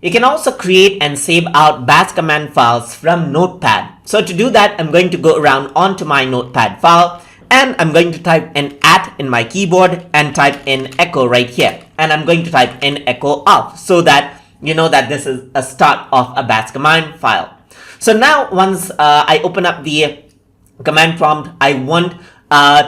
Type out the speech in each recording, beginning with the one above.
You can also create and save out bash command files from Notepad. So to do that, I'm going to go around onto my Notepad file and I'm going to type in @ in my keyboard and type in echo right here. And I'm going to type in echo off so that you know that this is a start of a bash command file. So now once I open up the command prompt, I want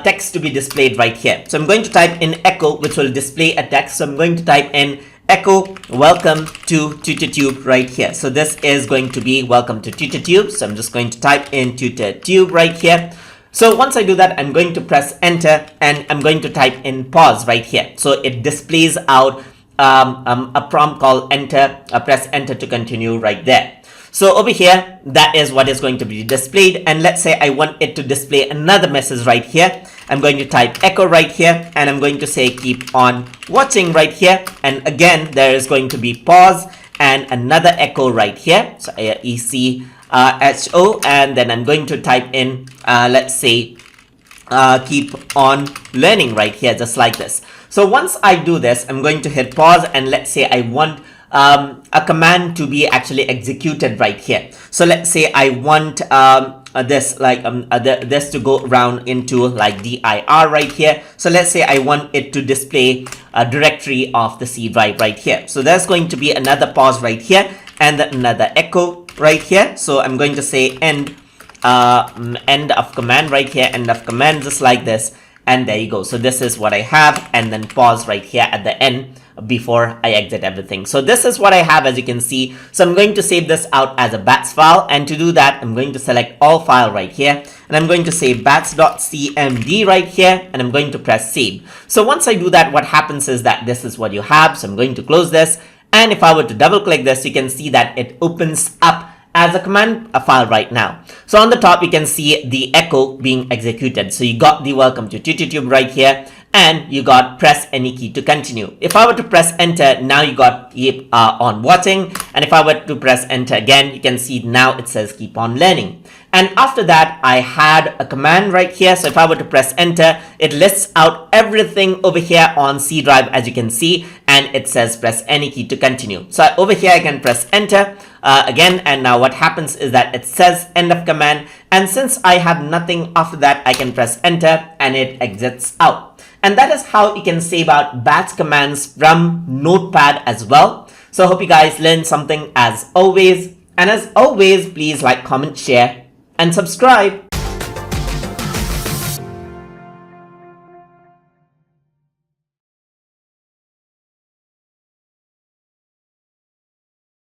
text to be displayed right here. So I'm going to type in echo, which will display a text. So I'm going to type in echo welcome to TutorTube right here. So this is going to be welcome to TutorTube. So I'm just going to type in TutorTube right here. So once I do that, I'm going to press enter and I'm going to type in pause right here. So it displays out a prompt called enter, press enter to continue right there. So over here, that is what is going to be displayed. And let's say I want it to display another message right here. I'm going to type echo right here and I'm going to say keep on watching right here. And again, there is going to be pause and another echo right here. So ECHO, and then I'm going to type in, let's say, keep on learning right here, just like this. So once I do this, I'm going to hit pause and let's say I want a command to be actually executed right here. So let's say I want this this to go around into like dir right here. So let's say I want it to display a directory of the C drive right here. So there's going to be another pause right here and then another echo right here. So I'm going to say end of command right here, end of command, just like this. And there you go. So this is what I have, and then pause right here at the end before I exit everything. So this is what I have, as you can see. So I'm going to save this out as a bats file, and to do that, I'm going to select all file right here, and I'm going to say bats.cmd right here, and I'm going to press save. So once I do that, what happens is that this is what you have. So I'm going to close this, and if I were to double click this, you can see that it opens up as a command file right now. So on the top, you can see the echo being executed. So you got the welcome to TutorTube right here, and you got press any key to continue. If I were to press enter, now you got keep on watching. And if I were to press enter again, you can see now it says keep on learning. And after that, I had a command right here. So if I were to press enter, it lists out everything over here on C drive, as you can see, and it says press any key to continue. So over here, I can press enter again, and now what happens is that it says end of command, and since I have nothing after that, I can press enter and it exits out. And that is how you can save out bash commands from Notepad as well. So I hope you guys learned something as always, and as always, please like, comment, share, and subscribe.